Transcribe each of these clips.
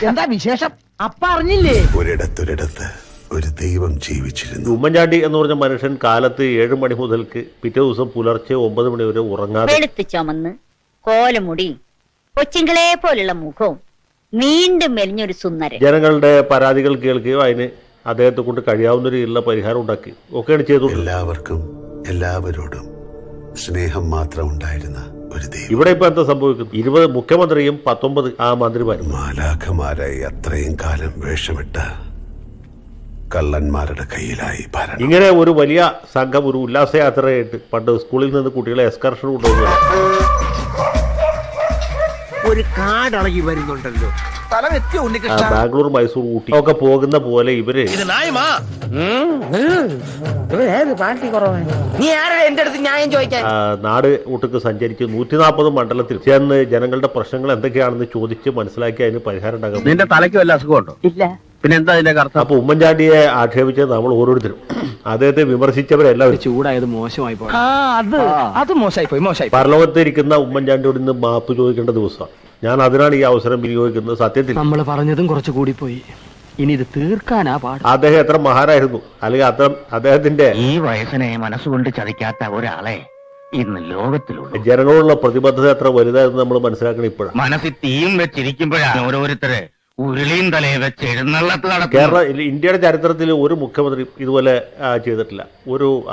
എന്താ വിശേഷം? അപ്പ അറിഞ്ഞില്ലേ? ഒരിടത്തൊരിടത്ത് ഒരു ദൈവം ജീവിച്ചിരുന്നു. ഉമ്മൻചാണ്ടി എന്ന് പറഞ്ഞ മനുഷ്യൻ കാലത്ത് 7 മണി മുതൽക്ക് പിറ്റേ ദിവസം പുലർച്ചെ 9 മണി വരെ ഉറങ്ങാതെ വെളുത്ത് ചുമന്ന് കോലമുടി കൊച്ചിങ്കളെ പോലുള്ള മുഖവും നീണ്ടും മെലിഞ്ഞൊരു സുന്ദരൻ ജനങ്ങളുടെ പരാതികൾ കേൾക്കുകയോ അതിന് അദ്ദേഹത്തെ കൊണ്ട് കഴിയാവുന്ന രീതിയിലുള്ള പരിഹാരം ഉണ്ടാക്കി ഒക്കെയാണ് ചെയ്തു. എല്ലാവർക്കും എല്ലാവരോടും സ്നേഹം മാത്രം ഉണ്ടായിരുന്ന ഒരു ദൈവം. ഇവിടെ ഇപ്പൊ എന്താ സംഭവിക്കുന്നത്? 20 മുഖ്യമന്ത്രിയും 19 ആ മന്ത്രിമാരും മാലാഖമാരായി അത്രയും കാലം വേഷമിട്ട കള്ളന്മാരുടെ കയ്യിലായി ഭരണം. ഇങ്ങനെ ഒരു വലിയ സംഘം ഒരു ഉല്ലാസയാത്രയായിട്ട് പണ്ട് സ്കൂളിൽ നിന്ന് കുട്ടികളെ എക്സ്കർഷൻ കൊണ്ടുപോകുന്നത് ഒരു കാടളകി വരുന്നുണ്ടല്ലോ. ബാംഗ്ലൂർ, മൈസൂർ, ഊട്ടി ഒക്കെ പോകുന്ന പോലെ ഇവര് നാട് ഊട്ടക്ക് സഞ്ചരിച്ച് 140 മണ്ഡലത്തിൽ ചെന്ന് ജനങ്ങളുടെ പ്രശ്നങ്ങൾ എന്തൊക്കെയാണെന്ന് ചോദിച്ച് മനസ്സിലാക്കി അതിന് പരിഹാരം ഉണ്ടാകും. നിന്റെ തലയ്ക്ക് വല്ല അസുഖമുണ്ടോ? ഇല്ല. പിന്നെ എന്താ അതിന്റെ അർത്ഥം? അപ്പൊ ഉമ്മൻചാണ്ടിയെ ആക്ഷേപിച്ചത് നമ്മൾ ഓരോരുത്തരും, അദ്ദേഹത്തെ വിമർശിച്ചവരെല്ലാവരും ചൂടായത് മോശമായി പോയി. അത് മോശമായി പോയി. പരലോകത്തിരിക്കുന്ന ഉമ്മൻചാണ്ടിയോട് ഇന്ന് മാപ്പ് ചോദിക്കേണ്ട ദിവസമാണ്. ഞാൻ അതിനാണ് ഈ അവസരം വിനിയോഗിക്കുന്നത്. സത്യത്തിൽ നമ്മൾ പറഞ്ഞതും കുറച്ച് കൂടി പോയി. ഇനി ഇത് തീർക്കാനാ പാട്. അദ്ദേഹം എത്ര മഹാനായിരുന്നു, അല്ലെങ്കിൽ അത്ര അദ്ദേഹത്തിന്റെ ഈ വയസ്സിനെ മനസ്സുകൊണ്ട് ചതിക്കാത്ത ഒരാളെ ഇന്ന് ലോകത്തിലുള്ളൂ. ജനങ്ങളോടുള്ള പ്രതിബദ്ധത എത്ര വലുതായിരുന്നു നമ്മൾ മനസ്സിലാക്കണം. ഇപ്പോഴാണ് മനസ്സിൽ തീയും വെച്ചിരിക്കുമ്പോഴാണ് ഓരോരുത്തര് ഉരുളിയും തലയെ വെച്ച് എഴുന്നള്ളത്ത് നടത്തുന്നത്. കേരള ഇന്ത്യയുടെ ചരിത്രത്തിൽ ഒരു മുഖ്യമന്ത്രി ഇതുപോലെ ചെയ്തിട്ടില്ല.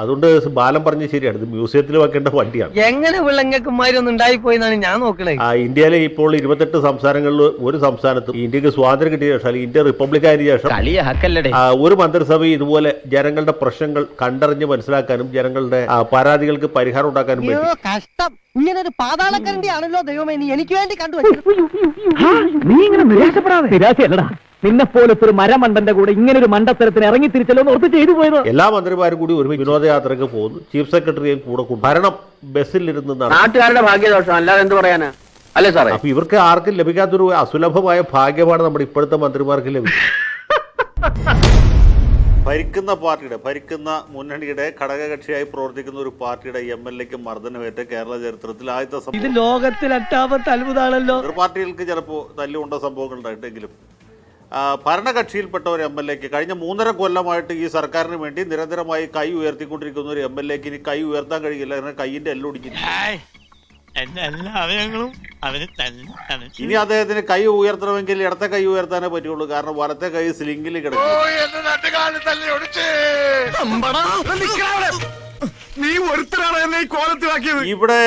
അതുകൊണ്ട് ബാലം പറഞ്ഞ് ശരിയാണ്, ഇത് മ്യൂസിയത്തിൽ വെക്കേണ്ട വണ്ടിയാണ്. എങ്ങനെ വിളങ്ങക്കുമാരൊന്നും ഉണ്ടായിപ്പോയി എന്നാണ് ഞാൻ നോക്കണേ. ഇന്ത്യയിലെ ഇപ്പോൾ 28 സംസ്ഥാനങ്ങളിൽ ഒരു സംസ്ഥാനത്തും ഇന്ത്യക്ക് സ്വാതന്ത്ര്യം കിട്ടിയ ശേഷം, അല്ലെങ്കിൽ ഇന്ത്യ റിപ്പബ്ലിക് ആയതിനു ശേഷം ഒരു മന്ത്രിസഭ ഇതുപോലെ ജനങ്ങളുടെ പ്രശ്നങ്ങൾ കണ്ടറിഞ്ഞ് മനസ്സിലാക്കാനും ജനങ്ങളുടെ പരാതികൾക്ക് പരിഹാരം ഉണ്ടാക്കാനും വേണ്ടി. കഷ്ടം, ഇങ്ങനെ ഒരു പാതാളക്കരണ്ടി ആണല്ലോ ദൈവമേ നീ എനിക്ക് വേണ്ടി കണ്ടുവച്ചു. നീ ഇങ്ങനെ നിരാശയല്ലടാ. നിന്നെ പോലത്തെ ഒരു മരമണ്ടന്റെ കൂടെ ഇങ്ങനെ ഒരു മണ്ടത്തരത്തിന് ഇറങ്ങി തിരിച്ചല്ലോ ഓർത്ത് ചെയ്തു പോയത്. എല്ലാ മന്ത്രിമാരും കൂടി ഒരു വിനോദയാത്രയ്ക്ക് പോകുന്നു. ചീഫ് സെക്രട്ടറിയും കൂടെ ഭരണം ബസ്സിലിരുന്നാണ്. നാട്ടുകാരുടെ ഭാഗ്യദോഷം, അല്ലാതെ എന്ത് പറയാനാ? അല്ലേ സാറേ? അപ്പൊ ഇവർക്ക് ആർക്കും ലഭിക്കാത്തൊരു അസുലഭമായ ഭാഗ്യമാണ് നമ്മുടെ ഇപ്പോഴത്തെ മന്ത്രിമാർക്ക് ലഭിക്കുന്നത്. ഭരിക്കുന്ന മുന്നണിയുടെ ഘടകകക്ഷിയായി പ്രവർത്തിക്കുന്ന ഒരു പാർട്ടിയുടെ MLAക്ക് മർദ്ദനമേറ്റ കേരള ചരിത്രത്തിൽ ആദ്യത്തെ സംഭവം. ഇത് ലോകത്തിലെട്ടാമത്തെ അത്ഭുതമാണല്ലോ. പാർട്ടികൾക്ക് ചിലപ്പോൾ തല്ലുകൊണ്ട സംഭവങ്ങൾ ഉണ്ടായിട്ടെങ്കിലും ഭരണകക്ഷിയിൽപ്പെട്ട ഒരു MLAക്ക് കഴിഞ്ഞ 3.5 കൊല്ലമായിട്ട് ഈ സർക്കാരിന് വേണ്ടി നിരന്തരമായി കൈ ഉയർത്തിക്കൊണ്ടിരിക്കുന്ന ഒരു MLAക്ക് ഇനി കൈ ഉയർത്താൻ കഴിയില്ല. കാരണം കൈയിന്റെ എല്ലാം ഒടിക്കുന്നു. ഇനി അദ്ദേഹത്തിന് കൈ ഉയർത്തണമെങ്കിൽ ഇടത്തെ കൈ ഉയർത്താനേ പറ്റുള്ളൂ. കാരണം വലത്തെ കൈ സ്ലിംഗിൽ കിടക്കും. ഇവിടെ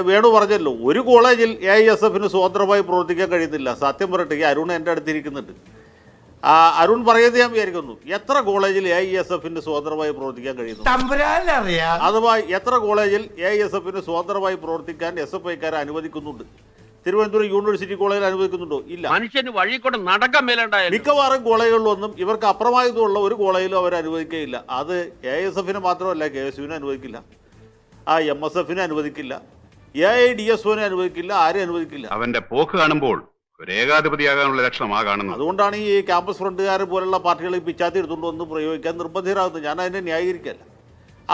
വേണു പറഞ്ഞല്ലോ, ഒരു കോളേജിൽ AISFന് സ്വതന്ത്രമായി പ്രവർത്തിക്കാൻ കഴിയുന്നില്ല. സത്യം പറയട്ടെ, ഈ അരുൺ എൻ്റെ അടുത്തിരിക്കുന്നുണ്ട്. അരുൺ പറയുന്നത് ഞാൻ വിചാരിക്കുന്നു, എത്ര കോളേജിൽ AISFന് സ്വതന്ത്രമായി പ്രവർത്തിക്കാൻ കഴിയുന്നു? അഥവാ എത്ര കോളേജിൽ AISFന് സ്വതന്ത്രമായി പ്രവർത്തിക്കാൻ SFIക്കാരെ അനുവദിക്കുന്നുണ്ട്? തിരുവനന്തപുരം യൂണിവേഴ്സിറ്റി കോളേജിൽ അനുവദിക്കുന്നുണ്ടോ? ഇല്ല. മനുഷ്യന് വഴി കൂടെ നടക്കാൻ മേലുണ്ടായ മിക്കവാറും കോളേജുകളിലൊന്നും ഇവർക്ക് അപ്രമാദിത്വമുള്ള ഒരു കോളേജിലും അവർ അനുവദിക്കുകയില്ല. അത് AISFന് മാത്രമല്ല, KSUവിനെ അനുവദിക്കില്ല, MSFനെ അനുവദിക്കില്ല, AIDSOനെ അനുവദിക്കില്ല, ആരെയും അനുവദിക്കില്ല. അവന്റെ പോക്ക് കാണുമ്പോൾ ഒരു ഏകാധിപതിയാകാനുള്ള ലക്ഷണമാ കാണുന്നത്. അതുകൊണ്ടാണ് ഈ ക്യാമ്പസ് ഫ്രണ്ടുകാർ പോലുള്ള പാർട്ടികൾ പിച്ചാത്തി എടുത്തുകൊണ്ടൊന്ന് പ്രയോഗിക്കാൻ നിർബന്ധിതരാകുന്നത്. ഞാൻ അതിനെ ന്യായീകരിക്കല്ല.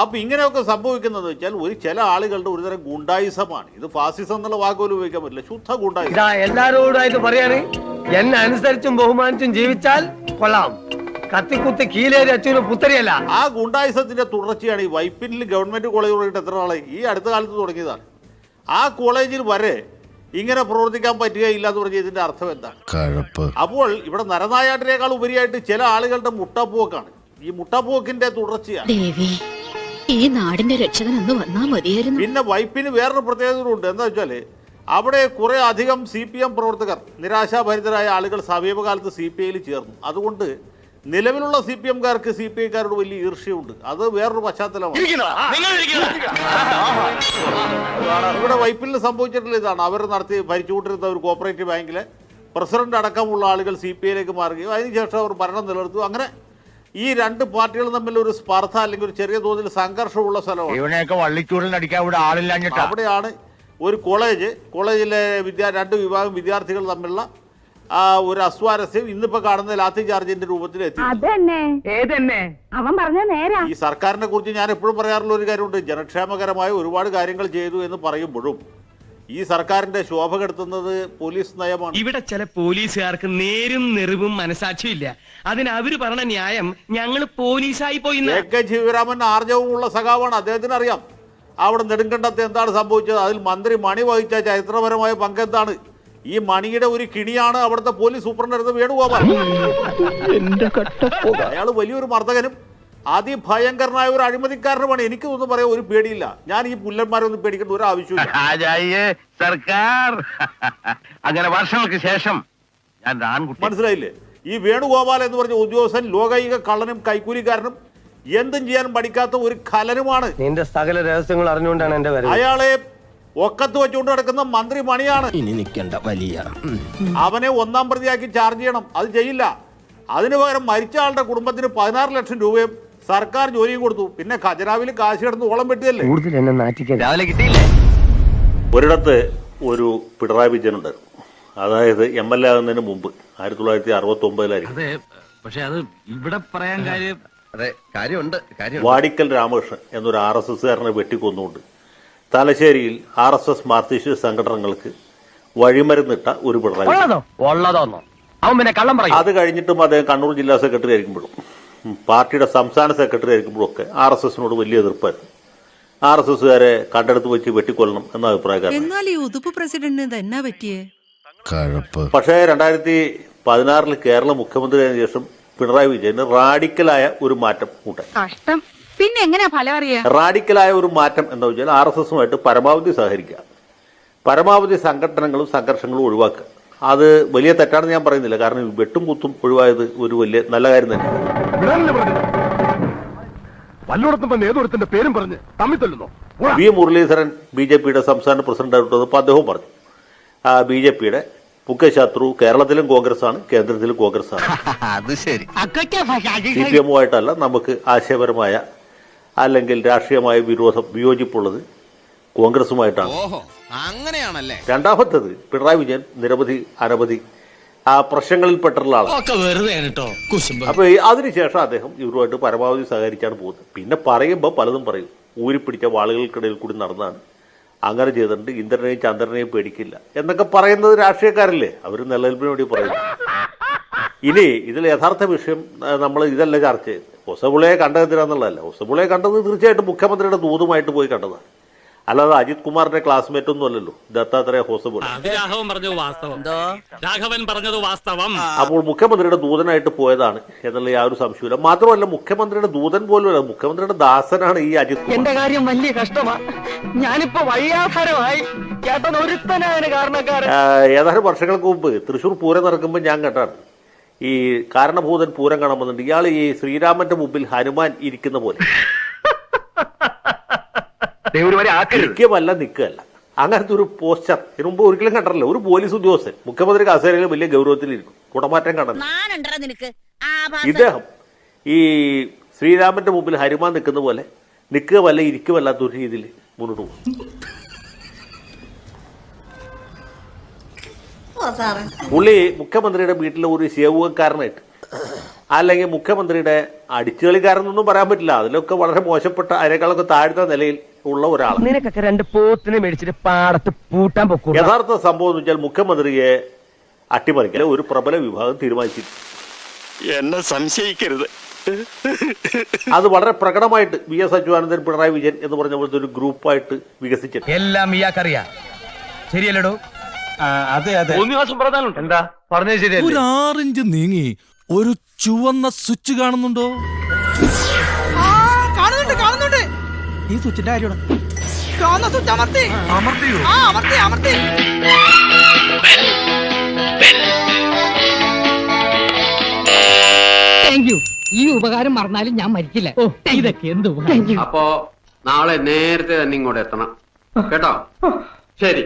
അപ്പൊ ഇങ്ങനെയൊക്കെ സംഭവിക്കുന്നത് വെച്ചാൽ ചില ആളുകളുടെ ഒരുതരം ഗുണ്ടായിസമാണ്. ഇത് ഫാസിസം എന്നുള്ള വാക്കുപോലും ഉപയോഗിക്കാൻ പറ്റില്ല, ശുദ്ധ ഗുണ്ടായിസം. എല്ലാരോടായിട്ട് പറയാണ്, എന്നെ അനുസരിച്ചും ബഹുമാനിച്ചും ജീവിച്ചാൽ കൊള്ളാം, കത്തിക്കുത്തി കീലേരി അച്ഛനും പുത്തരിയല്ല. ആ ഗുണ്ടായിസത്തിന്റെ തുടർച്ചയാണ് ഈ വൈപ്പിനിൽ ഗവൺമെന്റ് കോളേജ് തുടങ്ങിയിട്ട് എത്ര നാളായി? ഈ അടുത്ത കാലത്ത് തുടങ്ങിയതാണ്. ആ കോളേജിൽ വരെ ഇങ്ങനെ പ്രവർത്തിക്കാൻ പറ്റുകയില്ല എന്ന് പറഞ്ഞ ഇതിന്റെ അർത്ഥം എന്താണ്? അപ്പോൾ ഇവിടെ നരനായാട്ടിനേക്കാൾ ഉപരിയായിട്ട് ചില ആളുകളുടെ മുട്ടപ്പോക്കാണ്. ഈ മുട്ടപ്പോക്കിന്റെ തുടർച്ചയാണ്. ഈ നാടിന്റെ രക്ഷകനെന്ന് വന്നാ മതിയായിരുന്നു. പിന്നെ വൈപ്പിന് വേറൊരു പ്രത്യേകതയുണ്ട്. എന്താ വെച്ചാല് അവിടെ കുറെ അധികം CPM പ്രവർത്തകർ, നിരാശാഭരിതരായ ആളുകൾ സമീപകാലത്ത് CPIയിൽ ചേർന്നു. അതുകൊണ്ട് നിലവിലുള്ള CPMകാർക്ക് CPIക്കാരോട് വലിയ ഈർഷ്യയുണ്ട്. അത് വേറൊരു പശ്ചാത്തലമാണ്. ഇവിടെ വൈപ്പിനിൽ സംഭവിച്ചിട്ടുള്ള ഇതാണ്. അവർ ഭരിച്ചുകൊണ്ടിരുന്ന ഒരു കോപ്പറേറ്റീവ് ബാങ്കിലെ പ്രസിഡന്റ് അടക്കമുള്ള ആളുകൾ CPIയിലേക്ക് മാറുകയും അതിനുശേഷം അവർ ഭരണം നിലനിർത്തുക. അങ്ങനെ ഈ രണ്ട് പാർട്ടികളും തമ്മിൽ ഒരു സ്പർദ്ധ അല്ലെങ്കിൽ ഒരു ചെറിയ തോതിൽ സംഘർഷമുള്ള സ്ഥലമാണ്. അവിടെയാണ് ഒരു കോളേജിലെ 2 വിഭാഗം വിദ്യാർത്ഥികൾ തമ്മിലുള്ള ഒരു അസ്വാരസ്യം ഇന്നിപ്പോ കാണുന്ന ലാത്തി ചാർജിന്റെ രൂപത്തിൽ എത്തി. ഈ സർക്കാരിനെ കുറിച്ച് ഞാൻ എപ്പോഴും പറയാറുള്ള ഒരു കാര്യമുണ്ട്, ജനക്ഷേമകരമായ ഒരുപാട് കാര്യങ്ങൾ ചെയ്തു എന്ന് പറയുമ്പോഴും ഈ സർക്കാരിന്റെ ശോഭ കെടുത്തുന്നത് പോലീസ് നയമാണ്. ഇവിടെ ചില പോലീസുകാർക്ക് നേരും നെറിവും മനസാക്ഷിയും ഇല്ല. അതിന് അവര് പറഞ്ഞ ന്യായം ഞങ്ങൾ പോലീസായി പോയി. കെ ശിവരാമൻ ആർജവുമുള്ള സഖാവാണ്, അദ്ദേഹത്തിന് അറിയാം അവിടെ നെടുങ്കണ്ടത്ത് എന്താണ് സംഭവിച്ചത്. അതിൽ മന്ത്രി മണി വഹിച്ച ചരിത്രപരമായ പങ്ക് എന്താണ്. ഈ മണിയുടെ ഒരു കിണിയാണ് അവിടുത്തെ പോലീസ് സൂപ്രണ്ടായിരുന്ന വേണുഗോപാൽ. അയാൾ വലിയൊരു മർദ്ദകനും അതിഭയങ്കരനായ ഒരു അഴിമതിക്കാരനുമാണ്. എനിക്കൊന്നും പറയാൻ ഒരു പേടിയില്ല. ഞാൻ ഈ പുല്ലന്മാരൊന്നും പേടിക്കേണ്ട ഒരു ആവശ്യമില്ല. സർക്കാർ അങ്ങനെ വർഷങ്ങൾക്ക് ശേഷം ഞാൻ മനസ്സിലായില്ലേ? ഈ വേണുഗോപാൽ എന്ന് പറഞ്ഞ ഉദ്യോഗസ്ഥൻ ലോകൈക കള്ളനും കൈക്കൂലിക്കാരനും എന്തും ചെയ്യാൻ പഠിക്കാത്ത ഒരു കലനുമാണ്. നിന്റെ സകല രഹസ്യങ്ങൾ അറിഞ്ഞുകൊണ്ടാണ് എന്റെ വരവ്. അയാളെ ഒക്കത്ത് വെച്ചുകൊണ്ട് നടക്കുന്ന മന്ത്രി മണിയാണ്. ഇനി നിൽക്കേണ്ട വലിയ അവനെ ഒന്നാം പ്രതിയാക്കി ചാർജ് ചെയ്യണം. അത് ചെയ്യില്ല. അതിനു പകരം മരിച്ച ആളുടെ കുടുംബത്തിന് 16 ലക്ഷം രൂപയും സർക്കാർ ജോലിയും കൊടുത്തു. പിന്നെ ഖജനാവിൽ കാശ് കിടന്ന് ഓളം പെട്ടിയല്ലേ. രാവിലെ കിട്ടിയില്ലേ? ഒരിടത്ത് ഒരു പിണറായി വിജയൻ ഉണ്ടായിരുന്നു. അതായത് MLA ആകുന്നതിന് മുമ്പ് 1969 പക്ഷെ അത് ഇവിടെ പറയാൻ കാര്യമുണ്ട്. വാടിക്കൽ രാമകൃഷ്ണൻ എന്നൊരു RSSകാരനെ വെട്ടിക്കൊന്നുകൊണ്ട് തലശ്ശേരിയിൽ RSS മാർക്സിസ്റ്റ് സംഘടനകൾക്ക് വഴിമരുന്നിട്ട ഒരു പിണറായി. അത് കഴിഞ്ഞിട്ടും അദ്ദേഹം കണ്ണൂർ ജില്ലാ സെക്രട്ടറി ആയിരിക്കുമ്പോഴും പാർട്ടിയുടെ സംസ്ഥാന സെക്രട്ടറി ആയിരിക്കുമ്പോഴും ഒക്കെ RSSനോട് വലിയ എതിർപ്പായിരുന്നു. RSSകാരെ കണ്ടെടുത്ത് വെച്ച് വെട്ടിക്കൊല്ലണം എന്ന അഭിപ്രായക്കാരൻ. പക്ഷേ 2016 കേരള മുഖ്യമന്ത്രിയായ ശേഷം പിണറായി വിജയന് റാഡിക്കലായ ഒരു മാറ്റം ഉണ്ടായി. പിന്നെ എങ്ങനെയാ ഫലം അറിയാ? റാഡിക്കലായ ഒരു മാറ്റം എന്താ വെച്ചാൽ RSSുമായിട്ട് പരമാവധി സഹകരിക്കുക, പരമാവധി സംഘടനകളും സംഘർഷങ്ങളും ഒഴിവാക്കുക. അത് വലിയ തെറ്റാണെന്ന് ഞാൻ പറയുന്നില്ല. കാരണം വെട്ടും കുത്തും ഒഴിവായത് ഒരു വലിയ നല്ല കാര്യം തന്നെ. വി മുരളീധരൻ BJPയുടെ സംസ്ഥാന പ്രസിഡന്റായിട്ടപ്പോൾ അദ്ദേഹവും പറഞ്ഞു BJPയുടെ മുഖ്യ ശത്രു കേരളത്തിലും കോൺഗ്രസ്സാണ്, കേന്ദ്രത്തിലും കോൺഗ്രസ്സാണ്. CPM-ഉമായിട്ടല്ല നമുക്ക് ആശയപരമായ അല്ലെങ്കിൽ രാഷ്ട്രീയമായ വിയോജിപ്പുള്ളത് കോൺഗ്രസുമായിട്ടാണ്. രണ്ടാമത്തത് പിണറായി വിജയൻ അനവധി പ്രശ്നങ്ങളിൽപ്പെട്ടുള്ള ആളാണ്. അപ്പൊ അതിനുശേഷം അദ്ദേഹം ഇവരുമായിട്ട് പരമാവധി സഹകരിച്ചാണ് പോകുന്നത്. പിന്നെ പറയുമ്പോൾ പലതും പറയും. ഊരിപ്പിടിച്ച വാളുകൾക്കിടയിൽ കൂടി നടന്നാണ്, അങ്ങനെ ചെയ്തിട്ടുണ്ട്, ഇന്ദ്രനെയും ചന്ദ്രനെയും പേടിക്കില്ല എന്നൊക്കെ പറയുന്നത് രാഷ്ട്രീയക്കാരല്ലേ. അവർ നിലനിൽപ്പിന് വേണ്ടി പറയുന്നു. ഇനി ഇതിൽ യഥാർത്ഥ വിഷയം നമ്മൾ ഇതല്ല ചർച്ച ചെയ്ത് ഹൊസബുളയെ കണ്ടതിരാന്നുള്ളതല്ല. ഹൊസബുളയെ കണ്ടത് തീർച്ചയായിട്ടും മുഖ്യമന്ത്രിയുടെ ദൂതുമായിട്ട് പോയി കണ്ടതാണ്. അല്ലാതെ അജിത് കുമാറിന്റെ ക്ലാസ്മേറ്റ് ഒന്നും അല്ലല്ലോ ദത്താത്രേയ ഹൊസബുള. അപ്പോൾ മുഖ്യമന്ത്രിയുടെ ദൂതനായിട്ട് പോയതാണ് എന്നുള്ള യാതൊരു സംശയമില്ല. മാത്രമല്ല മുഖ്യമന്ത്രിയുടെ ദൂതൻ പോലും മുഖ്യമന്ത്രിയുടെ ദാസനാണ് ഈ അജിത് കുമാർ. എന്റെ കാര്യം വലിയ കഷ്ടമാണ്. ഞാനിപ്പോ വഴിയാധാരമായി. ഏതാനും വർഷങ്ങൾക്ക് മുമ്പ് തൃശ്ശൂർ പൂരം നടക്കുമ്പോൾ ഞാൻ കണ്ടാണ് ഈ കാരണഭൂതൻ പൂരം കാണാൻ വന്നിട്ടുണ്ട്. ഇയാൾ ഈ ശ്രീരാമന്റെ മുമ്പിൽ ഹനുമാൻ ഇരിക്കുന്ന പോലെ ഇരിക്കുകയല്ല നിൽക്കുകയല്ല, അങ്ങനത്തെ ഒരു പോസ്റ്റർ ഇതിനു മുമ്പ് ഒരിക്കലും കണ്ടല്ലോ. ഒരു പോലീസ് ഉദ്യോഗസ്ഥൻ മുഖ്യമന്ത്രി കസേരയിൽ വലിയ ഗൗരവത്തിലിരിക്കും, കുടമാറ്റം കാണുന്നു. ഇദ്ദേഹം ഈ ശ്രീരാമന്റെ മുമ്പിൽ ഹനുമാൻ നിൽക്കുന്ന പോലെ നിൽക്കുകയല്ല ഇരിക്കുകയല്ലാത്തൊരു രീതിയിൽ മുന്നോട്ട് പോകും. പുള്ളി മുഖ്യമന്ത്രിയുടെ വീട്ടിലെ ഒരു സേവകക്കാരനായിട്ട് അല്ലെങ്കിൽ മുഖ്യമന്ത്രിയുടെ അടിച്ചുകളിക്കാരനൊന്നും പറയാൻ പറ്റില്ല. അതിലൊക്കെ വളരെ മോശപ്പെട്ട അതിനേക്കാളൊക്കെ താഴ്ന്ന നിലയിൽ ഉള്ള ഒരാളാണ്. നിനക്കൊക്കെ 2 പോത്തിനെ മേടിച്ചിട്ട് പാടത്ത് പൂട്ടാൻ പൊക്കും. യഥാർത്ഥ സംഭവം എന്ന് വെച്ചാൽ മുഖ്യമന്ത്രിയെ അട്ടിമറിക്കൽ ഒരു പ്രബല വിഭാഗം തീരുമാനിച്ചിരുന്നു. എന്നെ സംശയിക്കരുത്. അത് വളരെ പ്രകടമായിട്ട് VS അച്യുതാനന്ദൻ പിണറായി വിജയൻ എന്ന് പറഞ്ഞ പോലത്തെ ഒരു ഗ്രൂപ്പായിട്ട് വികസിച്ചിട്ടുണ്ട്. എല്ലാം ഇയാൾക്കറിയാം. ശരിയല്ലടോ? അതെ എന്താ പറഞ്ഞത് ശരിയല്ലേ? ഒരു 6 ഇഞ്ച് നീങ്ങി ഒരു ചുവന്ന സ്വിച്ച് കാണുന്നുണ്ടോ? കാണുന്നുണ്ട്. ഈ സ്വിച്ചിന്റെ കാര്യമാണ്. Thank you. ഈ ഉപകാരം മറന്നാലും ഞാൻ മരിക്കില്ല. ഇതൊക്കെ എന്ത് അപ്പോ നാളെ നേരത്തെ തന്നെ ഇങ്ങോട്ട് എത്തണം കേട്ടോ. ശരി.